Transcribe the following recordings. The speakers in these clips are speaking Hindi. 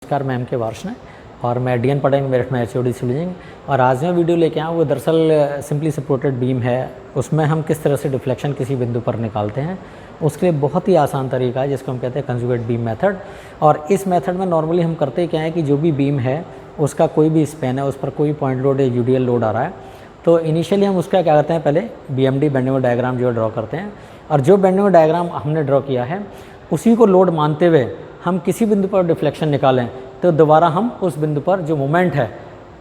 नमस्कार, मैं MK वार्ष्णेय और मैं DN पढ़ेंगे मेरठ में HOD सिविल। और आज मैं वीडियो लेके आया वो दरअसल सिंपली सपोर्टेड बीम है, उसमें हम किस तरह से डिफ्लेक्शन किसी बिंदु पर निकालते हैं। उसके लिए बहुत ही आसान तरीका है जिसको हम कहते हैं कंजुगेट बीम मेथड। और इस मेथड में नॉर्मली हम करते क्या है कि जो भी बीम है उसका कोई भी स्पैन है, उस पर कोई पॉइंट लोड या UDL लोड आ रहा है, तो इनिशियली हम उसका क्या करते हैं, पहले BMD बेंडिंग डायग्राम जो ड्रॉ करते हैं। और जो बेंडिंग डायग्राम हमने ड्रॉ किया है उसी को लोड मानते हुए हम किसी बिंदु पर डिफ्लेक्शन निकालें तो दोबारा हम उस बिंदु पर जो मोमेंट है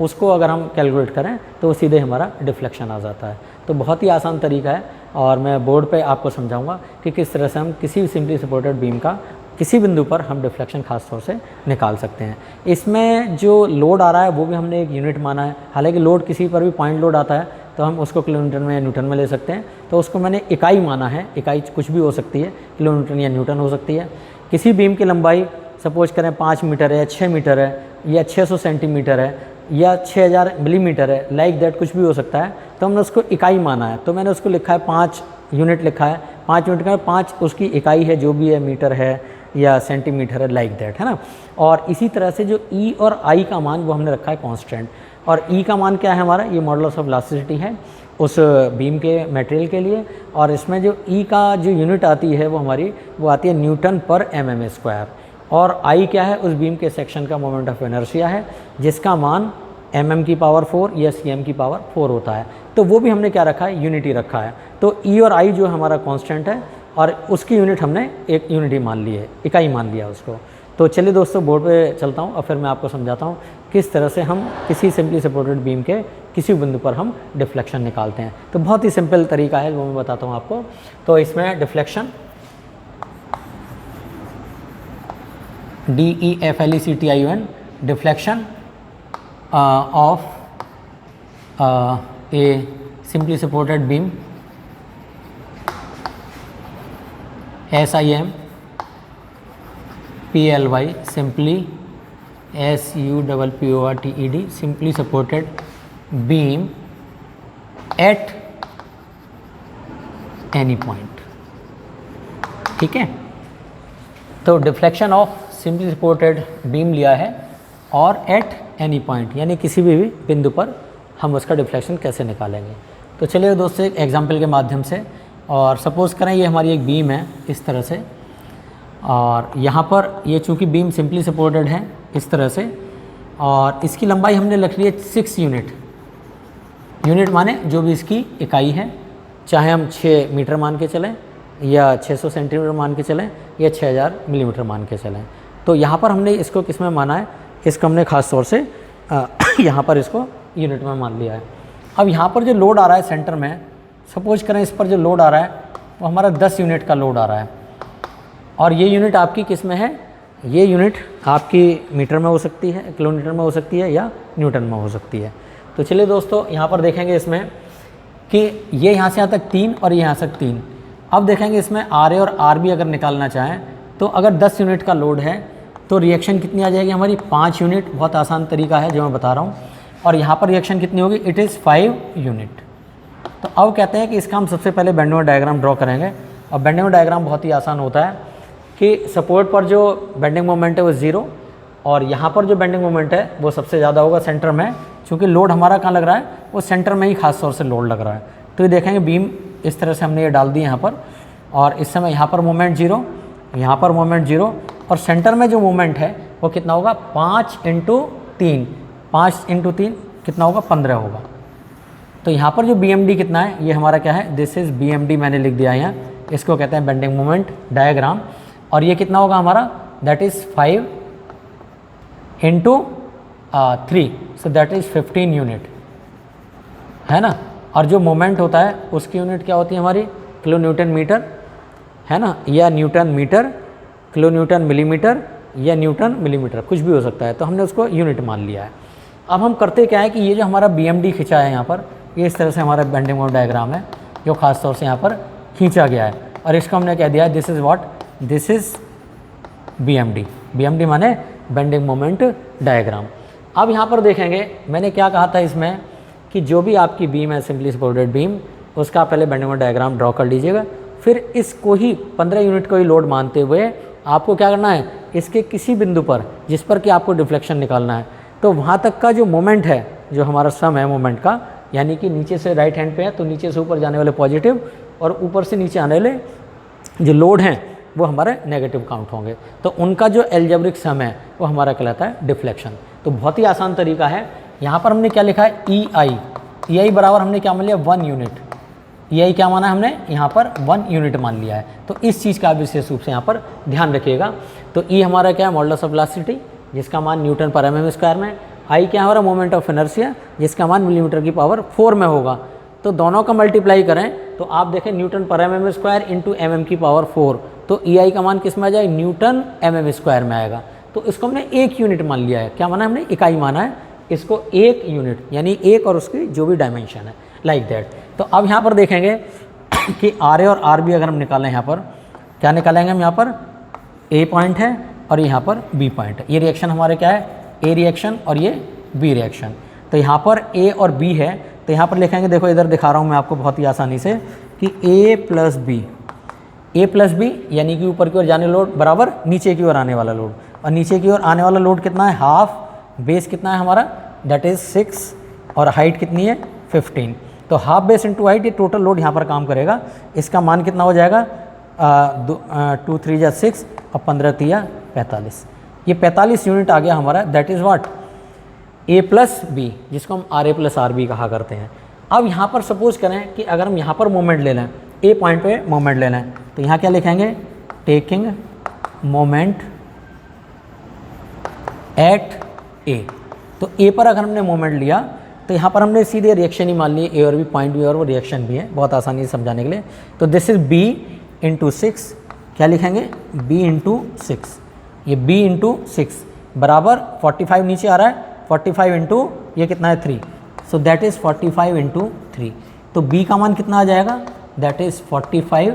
उसको अगर हम कैलकुलेट करें तो सीधे हमारा डिफ्लेक्शन आ जाता है। तो बहुत ही आसान तरीका है और मैं बोर्ड पे आपको समझाऊंगा कि किस तरह से हम किसी भी सिंपली सपोर्टेड बीम का किसी बिंदु पर हम डिफ्लेक्शन खास तौर से निकाल सकते हैं। इसमें जो लोड आ रहा है वो भी हमने एक यूनिट माना है। हालांकि लोड किसी पर भी पॉइंट लोड आता है तो हम उसको किलोमीटर में या न्यूटन में ले सकते हैं, तो उसको मैंने इकाई माना है। इकाई कुछ भी हो सकती है, किलोमीटर या न्यूटन हो सकती है। किसी बीम की लंबाई सपोज करें 5 मीटर है, 6 मीटर है, या 600 सेंटीमीटर है, या 6000 मिलीमीटर है, लाइक दैट कुछ भी हो सकता है, तो हमने उसको इकाई माना है। तो मैंने उसको लिखा है 5 यूनिट लिखा है। 5 यूनिट का 5 उसकी इकाई है, जो भी है, मीटर है या सेंटीमीटर है, लाइक दैट, है ना। और इसी तरह से जो E और I का मान वो हमने रखा है कांस्टेंट। और E का मान क्या है हमारा, ये मॉडुलस ऑफ इलास्टिसिटी है उस बीम के मटेरियल के लिए। और इसमें जो E का जो यूनिट आती है वो आती है न्यूटन पर mm स्क्वायर। और I क्या है, उस बीम के सेक्शन का मोमेंट ऑफ इनर्शिया है जिसका मान mm की पावर 4 या cm की पावर 4 होता है। तो वो भी हमने क्या रखा है, यूनिटी रखा है। तो E और I जो हमारा कांस्टेंट है और उसकी यूनिट हमने एक यूनिटी मान ली है, इकाई मान लिया उसको। तो चलिए दोस्तों बोर्ड पे चलता हूँ और फिर मैं आपको समझाता हूँ किस तरह से हम किसी सिंपली सपोर्टेड बीम के किसी बिंदु पर हम डिफ्लेक्शन निकालते हैं। तो बहुत ही सिंपल तरीका है वो मैं बताता हूँ आपको। तो इसमें deflection DEFLECTION deflection of A simply supported beam SIM PLY simply SUPPORTED simply supported beam at any point। ठीक है, तो deflection of simply supported beam लिया है और एट एनी पॉइंट यानी किसी भी बिंदु पर हम उसका डिफ्लेक्शन कैसे निकालेंगे। तो चलिए दोस्तों एक एग्जांपल के माध्यम से, और सपोज़ करें ये हमारी एक बीम है इस तरह से, और यहाँ पर ये चूँकि बीम सिंपली सपोर्टेड है इस तरह से, और इसकी लंबाई हमने लिख ली है 6 यूनिट। यूनिट माने जो भी इसकी इकाई है, चाहे हम 6 मीटर मान के चलें या 600 सेंटीमीटर मान के चलें या 6000 मिलीमीटर मान के चलें। तो यहाँ पर हमने इसको किस में माना है, इसको हमने ख़ास तौर से यहाँ पर इसको यूनिट में मान लिया है। अब यहाँ पर जो लोड आ रहा है सेंटर में, सपोज करें इस पर जो लोड आ रहा है वो हमारा 10 यूनिट का लोड आ रहा है। और ये यूनिट आपकी किस में है, ये यूनिट आपकी मीटर में हो सकती है, किलोमीटर में हो सकती है या न्यूटन में हो सकती है। तो चलिए दोस्तों यहाँ पर देखेंगे इसमें कि ये यहाँ से यहाँ तक 3 और यहाँ से 3। अब देखेंगे इसमें RA और RB अगर निकालना चाहें तो अगर 10 यूनिट का लोड है तो रिएक्शन कितनी आ जाएगी हमारी, 5 यूनिट। बहुत आसान तरीका है जो मैं बता रहा हूँ। और यहाँ पर रिएक्शन कितनी होगी, इट इज़ 5 यूनिट। तो अब कहते हैं कि इसका हम सबसे पहले बेंडिंग डायग्राम ड्रॉ करेंगे। और बेंडिंग डायग्राम बहुत ही आसान होता है कि सपोर्ट पर जो बेंडिंग मोमेंट है वो 0, और यहाँ पर जो बेंडिंग मोमेंट है वो सबसे ज़्यादा होगा सेंटर में, क्योंकि लोड हमारा कहाँ लग रहा है, वो सेंटर में ही खास तौर से लोड लग रहा है। तो ये देखेंगे बीम इस तरह से हमने ये डाल दी यहाँ पर, और इस समय यहाँ पर मोमेंट 0, यहाँ पर मोमेंट 0, और सेंटर में जो मोमेंट है वो कितना होगा, 5 × 3, 5 × 3 कितना होगा, 15 होगा। तो यहाँ पर जो BMD कितना है, ये हमारा क्या है, दिस इज़ BMD मैंने लिख दिया है यहाँ, इसको कहते हैं बेंडिंग मोमेंट डायग्राम। और ये कितना होगा हमारा, that is 5 × 3, so that is 15 unit, है ना। और जो मोमेंट होता है उसकी यूनिट क्या होती है हमारी, किलो न्यूटन मीटर, है ना, या newton metre, kilo newton millimetre या न्यूटन मिलीमीटर, कुछ भी हो सकता है। तो हमने उसको यूनिट मान लिया है। अब हम करते क्या है कि ये जो हमारा BMD खिंचा है यहाँ पर, ये इस तरह से हमारा बेंडिंग मोमेंट डायग्राम है जो खास तौर से यहाँ पर खींचा गया है, और इसको हमने कह दिया है this is what, this is BMD। BMD माने बेंडिंग मोमेंट डायग्राम। अब यहाँ पर देखेंगे मैंने क्या कहा था इसमें कि जो भी आपकी बीम है सिंपली सपोर्टेड बीम, उसका पहले बेंडिंग मोमेंट डायग्राम ड्रॉ कर लीजिएगा। फिर इसको ही 15 यूनिट को ही लोड मानते हुए आपको क्या करना है, इसके किसी बिंदु पर जिस पर कि आपको डिफ्लेक्शन निकालना है, तो वहाँ तक का जो मोमेंट है, जो हमारा सम है मोमेंट का, यानी कि नीचे से राइट हैंड पे है तो नीचे से ऊपर जाने वाले पॉजिटिव और ऊपर से नीचे आने वाले जो लोड हैं वो हमारे नेगेटिव काउंट होंगे। तो उनका जो एल्जेब्रिक सम है वो हमारा कहलाता है डिफ्लेक्शन। तो बहुत ही आसान तरीका है। यहाँ पर हमने क्या लिखा है, ई आई बराबर हमने क्या मान लिया, 1 यूनिट। ई आई क्या माना हमने यहाँ पर 1 यूनिट मान लिया है। तो इस चीज़ का विशेष रूप से यहाँ पर ध्यान रखिएगा। तो ई हमारा क्या है, मॉडुलस ऑफ वेलोसिटी, जिसका मान न्यूटन पर mm स्क्वायर में। आई क्या हमारा मोमेंट ऑफ इनर्शिया, जिसका मान मिलीमीटर की पावर 4 में होगा। तो दोनों का मल्टीप्लाई करें तो आप देखें न्यूटन पर mm स्क्वायर इंटू mm की पावर 4, तो ई आई का मान किस में आ जाएगा, न्यूटन mm स्क्वायर में आएगा। तो इसको हमने 1 यूनिट मान लिया है। क्या माना हमने, इकाई माना है इसको, 1 यूनिट, यानी 1 और उसकी जो भी डायमेंशन है, लाइक दैट। तो अब यहाँ पर देखेंगे कि आर ए और आर बी अगर हम निकालें, यहाँ पर क्या निकालेंगे हम, यहाँ पर ए पॉइंट है और यहाँ पर बी पॉइंट है। ये रिएक्शन हमारे क्या है, ए रिएक्शन और ये बी रिएक्शन। तो यहाँ पर ए और बी है, तो यहाँ पर लिखेंगे, देखो इधर दिखा रहा हूँ मैं आपको बहुत ही आसानी से कि ए प्लस बी यानी कि ऊपर की ओर जाने लोड बराबर नीचे की ओर आने वाला लोड, और नीचे की ओर आने वाला लोड कितना है, हाफ, बेस कितना है हमारा, दैट इज़ 6, और हाइट कितनी है 15। तो हाफ बेस इंटू हाइट, ये टोटल लोड यहाँ पर काम करेगा। इसका मान कितना हो जाएगा, 2 3 जा 6 और 15 3 45। ये 45 यूनिट आ गया हमारा, that is what, A plus B, जिसको हम R A plus R B कहा करते हैं। अब यहाँ पर सपोज करें कि अगर हम यहाँ पर मोमेंट ले लें, ए पॉइंट पे मोमेंट ले लें, तो यहाँ क्या लिखेंगे, टेकिंग मोमेंट एट ए। तो ए पर अगर हमने मोमेंट लिया तो यहाँ पर हमने सीधे रिएक्शन ही मान ली, ए और बी पॉइंट भी और वो रिएक्शन भी है, बहुत आसानी से समझाने के लिए। तो दिस इज़ बी इंटू 6, क्या लिखेंगे, बी इंटू 6, ये बी इंटू 6 बराबर 45 नीचे आ रहा है, 45 इंटू ये कितना है 3, सो दैट इज़ 45 इंटू 3। तो बी का मान कितना आ जाएगा, that is 45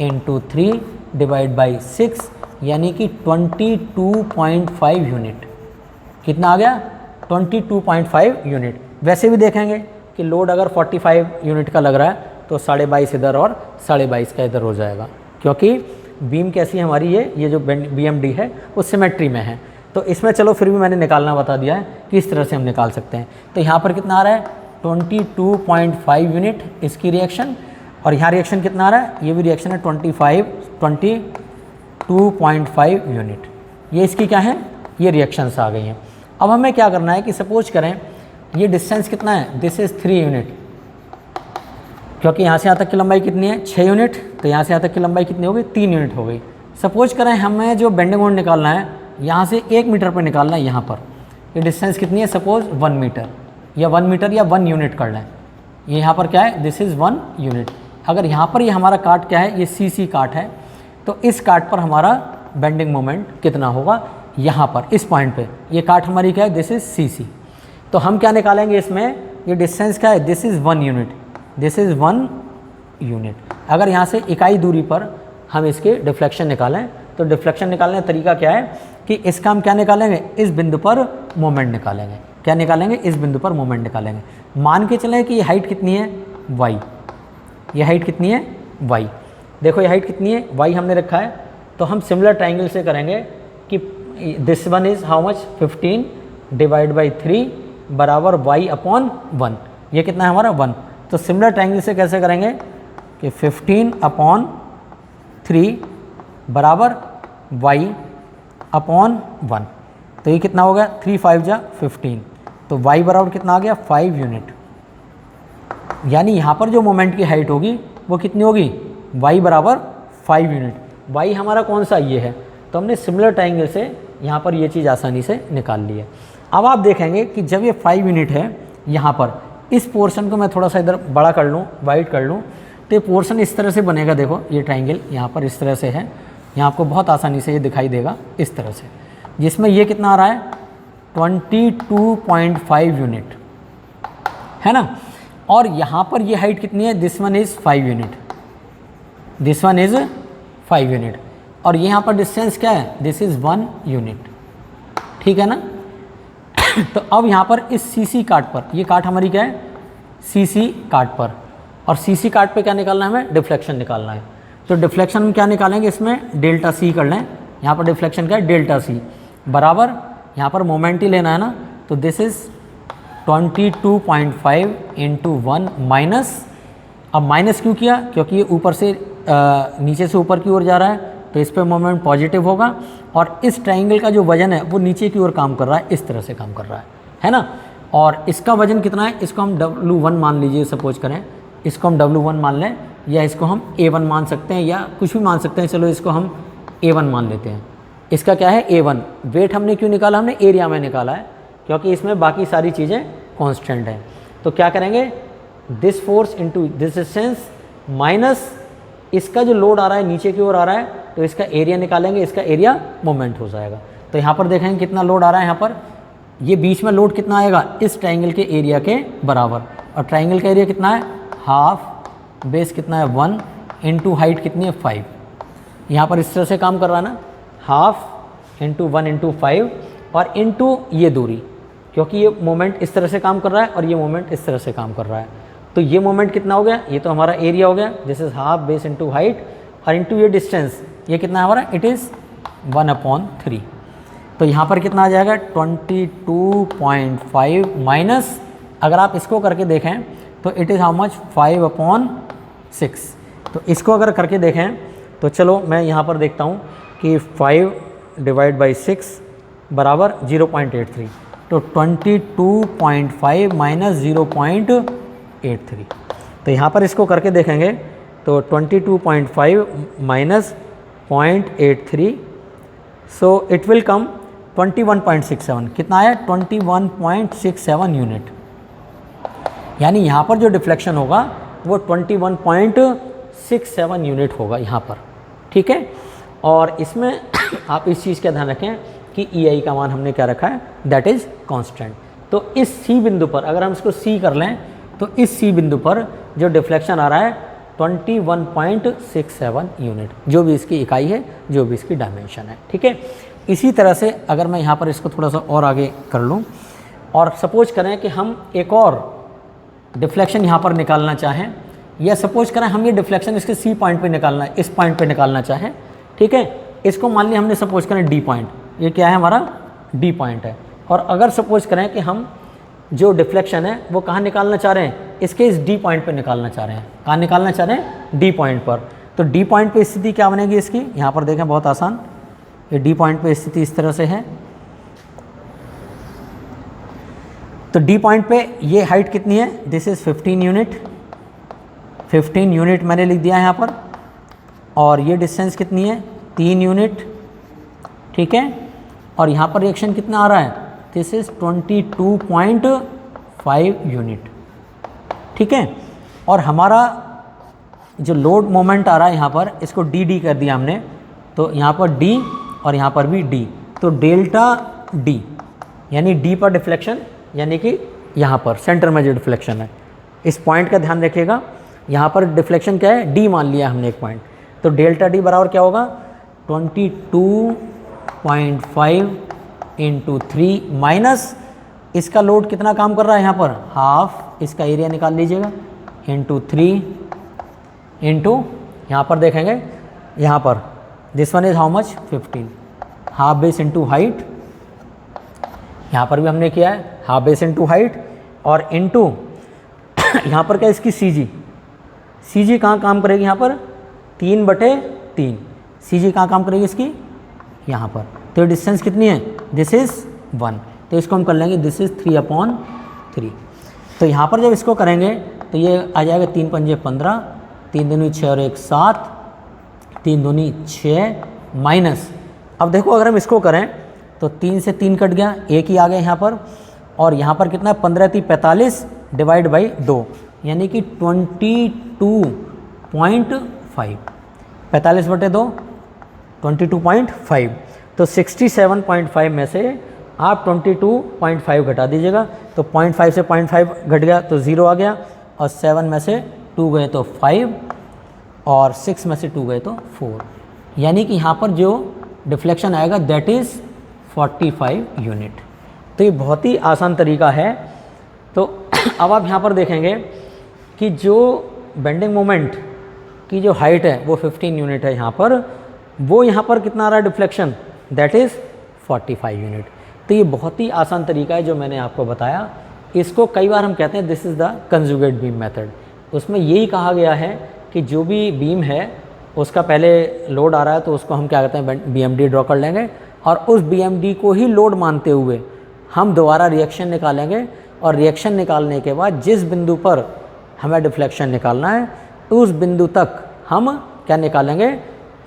into 3 divide by 6, यानी कि 22.5 यूनिट। कितना आ गया, 22.5 यूनिट। वैसे भी देखेंगे कि लोड अगर 45 यूनिट का लग रहा है तो 22.5 इधर और 22.5 का इधर हो जाएगा, क्योंकि बीम कैसी है हमारी, ये जो BMD है वो सिमेट्री में है। तो इसमें चलो फिर भी मैंने निकालना बता दिया है कि इस तरह से हम निकाल सकते हैं। तो यहाँ पर कितना आ रहा है, 22.5 यूनिट इसकी रिएक्शन, और यहाँ रिएक्शन कितना आ रहा है, ये भी रिएक्शन है 22.5 यूनिट। ये इसकी क्या है, ये रिएक्शंस आ गई हैं। अब हमें क्या करना है कि सपोज करें ये डिस्टेंस कितना है, दिस इज़ 3 यूनिट, क्योंकि यहाँ से यहाँ तक की लंबाई कितनी है 6 यूनिट, तो यहाँ से यहाँ तक की लंबाई कितनी हो गई, 3 यूनिट हो गई। सपोज करें हमें जो बेंडिंग मोमेंट निकालना है यहाँ से 1 मीटर पर निकालना है, यहाँ पर ये डिस्टेंस कितनी है, सपोज 1 मीटर या 1 मीटर या 1 यूनिट कर लें। ये यहाँ पर क्या है, दिस इज़ 1 यूनिट। अगर यहाँ पर ये हमारा काट क्या है, ये CC काट है, तो इस काट पर हमारा बेंडिंग मोमेंट कितना होगा, यहाँ पर इस पॉइंट पे ये काट हमारी क्या है, दिस इज़ CC। तो हम क्या निकालेंगे इसमें, ये डिस्टेंस क्या है, this is 1 unit, this is 1 unit. अगर यहाँ से इकाई दूरी पर हम इसके डिफ्लेक्शन निकालें, तो डिफ्लेक्शन निकालने का तरीका क्या है कि इसका हम क्या निकालेंगे, इस बिंदु पर मोमेंट निकालेंगे। क्या निकालेंगे, इस बिंदु पर मोमेंट निकालेंगे। मान के चलें कि ये हाइट कितनी है, y, ये हाइट कितनी है, y। देखो ये हाइट कितनी है, y हमने रखा है। तो हम सिमिलर ट्राइंगल से करेंगे कि this one is how much, 15 divide by 3 बराबर y अपॉन 1। ये कितना है हमारा 1। तो सिमिलर ट्राइंगल से कैसे करेंगे कि 15 अपॉन 3 बराबर y अपॉन 1। तो ये कितना हो गया, 3 5 जा 15, तो y बराबर कितना आ गया, 5 यूनिट। यानी यहाँ पर जो मोमेंट की हाइट होगी वो कितनी होगी, y बराबर 5 यूनिट। y हमारा कौन सा, ये है। तो हमने सिमिलर ट्राइंगल से यहाँ पर ये चीज़ आसानी से निकाल ली है। अब आप देखेंगे कि जब ये 5 यूनिट है, यहाँ पर इस पोर्शन को मैं थोड़ा सा इधर बड़ा कर लूँ, वाइड कर लूँ, तो ये पोर्शन इस तरह से बनेगा। देखो ये ट्राइंगल यहाँ पर इस तरह से है, यहाँ आपको बहुत आसानी से ये दिखाई देगा इस तरह से, जिसमें ये कितना आ रहा है, 22.5 यूनिट, है ना। और यहाँ पर ये हाइट कितनी है, this one is 5 unit, this one is 5 unit. और यहाँ पर डिस्टेंस क्या है, दिस इज़ 1 यूनिट, ठीक है ना। तो अब यहाँ पर इस CC काट पर, ये काट हमारी क्या है, CC काट पर, और CC काट पे क्या निकालना है हमें, डिफ्लेक्शन निकालना है। तो डिफ्लेक्शन हम क्या निकालेंगे, इसमें डेल्टा C कर लें, यहाँ पर डिफ्लेक्शन क्या है, डेल्टा सी बराबर, यहाँ पर मोमेंट ही लेना है ना, तो दिस इज़ 22.5 इंटू 1 माइनस, अब माइनस क्यों किया, क्योंकि ये ऊपर से नीचे से ऊपर की ओर जा रहा है, तो इस पर मोमेंट पॉजिटिव होगा, और इस ट्राइंगल का जो वजन है वो नीचे की ओर काम कर रहा है, इस तरह से काम कर रहा है ना। और इसका वजन कितना है, इसको हम W1 मान लीजिए, सपोज करें इसको हम W1 मान लें, या इसको हम A1 मान सकते हैं, या कुछ भी मान सकते हैं, चलो इसको हम A1 मान लेते हैं। इसका क्या है A1, वेट हमने क्यों निकाला, हमने एरिया में निकाला है, क्योंकि इसमें बाकी सारी चीज़ें कांस्टेंट हैं। तो क्या करेंगे, this force into this distance minus इसका जो लोड आ रहा है नीचे की ओर आ रहा है, तो इसका एरिया निकालेंगे, इसका एरिया मोमेंट हो जाएगा। तो यहाँ पर देखेंगे कितना लोड आ रहा है, यहाँ पर ये बीच में लोड कितना आएगा, इस ट्राइंगल के एरिया के बराबर, और ट्राइंगल का एरिया कितना है हाफ, बेस कितना है 1 इंटू हाइट कितनी है 5, यहाँ पर इस तरह से काम कर रहा है ना, हाफ इंटू 1 इंटू 5 और इंटू ये दूरी, क्योंकि ये मोमेंट इस तरह से काम कर रहा है और ये मोमेंट इस तरह से काम कर रहा है, तो ये मोमेंट कितना हो गया, ये तो हमारा एरिया हो गया, this is half base into height, और इंटू ये डिस्टेंस, ये कितना है हमारा, इट इज़ 1/3। तो यहाँ पर कितना आ जाएगा 22.5 माइनस, अगर आप इसको करके देखें तो इट इज़ हाउ मच 5/6। तो इसको अगर करके देखें तो चलो मैं यहाँ पर देखता हूँ कि 5 डिवाइड बाई 6 बराबर 0.83, तो 22.5 माइनस 0.83। तो यहाँ पर इसको करके देखेंगे तो 22.5 minus 0.83, so it will come 21.67, कितना आया 21.67 यूनिट, यानी यहाँ पर जो डिफ्लेक्शन होगा वो 21.67 यूनिट होगा यहाँ पर, ठीक है। और इसमें आप इस चीज़ का ध्यान रखें कि EI का मान हमने क्या रखा है, दैट इज़ कांस्टेंट। तो इस C बिंदु पर अगर हम इसको C कर लें तो इस C बिंदु पर जो डिफ्लेक्शन आ रहा है 21.67 यूनिट, जो भी इसकी इकाई है, जो भी इसकी डायमेंशन है, ठीक है। इसी तरह से अगर मैं यहाँ पर इसको थोड़ा सा और आगे कर लूँ और सपोज करें कि हम एक और डिफ्लेक्शन यहाँ पर निकालना चाहें, या सपोज करें हम ये डिफ्लेक्शन इसके C पॉइंट पे निकालना है, इस पॉइंट पे निकालना चाहें, ठीक है। इसको मान लिया हमने सपोज करें D पॉइंट, ये क्या है हमारा D पॉइंट है, और अगर सपोज करें कि हम जो डिफ्लेक्शन है वो कहाँ निकालना चाह रहे हैं, इसके इस D पॉइंट पे निकालना चाह रहे हैं, कहाँ निकालना चाह रहे हैं, D पॉइंट पर। तो D पॉइंट पे स्थिति क्या बनेगी इसकी, यहाँ पर देखें बहुत आसान, ये D पॉइंट पे स्थिति इस तरह से है। तो D पॉइंट पे ये हाइट कितनी है, दिस इज़ 15 यूनिट, 15 यूनिट मैंने लिख दिया है यहाँ पर, और ये डिस्टेंस कितनी है 3 यूनिट, ठीक है। और यहाँ पर रिएक्शन कितना आ रहा है, दिस इज़ 22.5 यूनिट, ठीक है। और हमारा जो लोड मोमेंट आ रहा है यहाँ पर, इसको डी कर दिया हमने, तो यहाँ पर D और यहाँ पर भी D, तो डेल्टा D यानी D पर डिफ्लेक्शन, यानी कि यहाँ पर सेंटर में जो डिफ्लेक्शन है, इस पॉइंट का ध्यान रखिएगा, यहाँ पर डिफ्लेक्शन क्या है D मान लिया हमने एक पॉइंट, तो डेल्टा D बराबर क्या होगा 22.5 इंटू 3 माइनस इसका लोड कितना काम कर रहा है यहाँ पर हाफ, इसका एरिया निकाल लीजिएगा, इंटू 3 इंटू यहाँ पर देखेंगे, यहाँ पर this one is how much 15, half base into height, यहाँ पर भी हमने किया है हाफ बेस इंटू हाइट, और इंटू यहाँ पर क्या इसकी CG कहाँ काम करेगी, यहाँ पर 3/3, CG कहाँ काम करेगी इसकी, यहाँ पर। तो डिस्टेंस कितनी है, दिस इज़ 1, तो इसको हम कर लेंगे दिस इज़ 3/3। तो यहाँ पर जब इसको करेंगे तो ये आ जाएगा 3 पंजे 15, 3 दूनी 6 और 1 7, 3 दूनी 6 माइनस, अब देखो अगर हम इसको करें तो 3 से 3 कट गया, 1 ही आ गया यहाँ पर, और यहाँ पर कितना 15 3 45 डिवाइड बाई 2, यानी कि 22.5, 45/2 22.5, तो 67.5 में से आप 22.5 घटा दीजिएगा, तो 0.5 से 0.5 घट गया तो 0 आ गया, और 7 में से 2 गए तो 5, और 6 में से 2 गए तो 4, यानी कि यहाँ पर जो डिफ्लेक्शन आएगा दैट इज़ 45 यूनिट। तो ये बहुत ही आसान तरीका है। तो अब आप यहाँ पर देखेंगे कि जो बेंडिंग मोमेंट की जो हाइट है वो 15 यूनिट है यहाँ पर, वो यहाँ पर कितना आ रहा है डिफ्लेक्शन, दैट इज़ 45 यूनिट। तो ये बहुत ही आसान तरीका है जो मैंने आपको बताया। इसको कई बार हम कहते हैं this is the conjugate beam method. उसमें यही कहा गया है कि जो भी बीम है उसका पहले लोड आ रहा है तो उसको हम क्या करते हैं, BMD ड्रॉ कर लेंगे और उस BMD को ही लोड मानते हुए हम दोबारा रिएक्शन निकालेंगे, और रिएक्शन निकालने के बाद जिस बिंदु पर हमें डिफ्लेक्शन निकालना है उस बिंदु तक हम क्या निकालेंगे,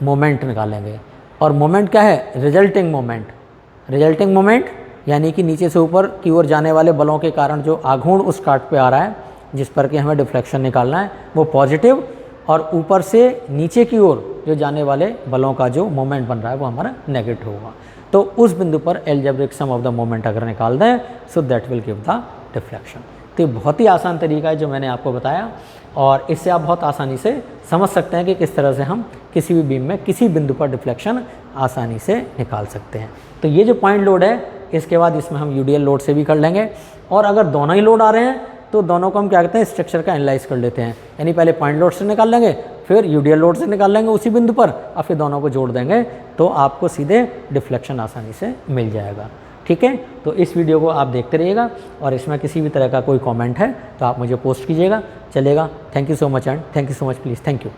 मोमेंट निकालेंगे। और मोमेंट क्या है, रिजल्टिंग मोमेंट। रिजल्टिंग मोमेंट यानी कि नीचे से ऊपर की ओर जाने वाले बलों के कारण जो आघूर्ण उस काट पे आ रहा है जिस पर कि हमें डिफ्लेक्शन निकालना है वो पॉजिटिव, और ऊपर से नीचे की ओर जो जाने वाले बलों का जो मोमेंट बन रहा है वो हमारा नेगेटिव होगा। तो उस बिंदु पर algebraic sum of the moment अगर निकाल दें so that will give the deflection. तो ये बहुत ही आसान तरीका है जो मैंने आपको बताया, और इससे आप बहुत आसानी से समझ सकते हैं कि किस तरह से हम किसी भी बीम में किसी बिंदु पर डिफ्लेक्शन आसानी से निकाल सकते हैं। तो ये जो पॉइंट लोड है इसके बाद इसमें हम UDL लोड से भी कर लेंगे, और अगर दोनों ही लोड आ रहे हैं तो दोनों को हम क्या करते हैं, स्ट्रक्चर का एनालाइज कर लेते हैं। यानी पहले पॉइंट लोड से निकाल लेंगे, फिर UDL लोड से निकाल लेंगे उसी बिंदु पर, और फिर दोनों को जोड़ देंगे तो आपको सीधे डिफ्लेक्शन आसानी से मिल जाएगा। ठीक है, तो इस वीडियो को आप देखते रहिएगा, और इसमें किसी भी तरह का कोई कमेंट है तो आप मुझे पोस्ट कीजिएगा, चलेगा। Thank you so much and thank you so much please, thank you.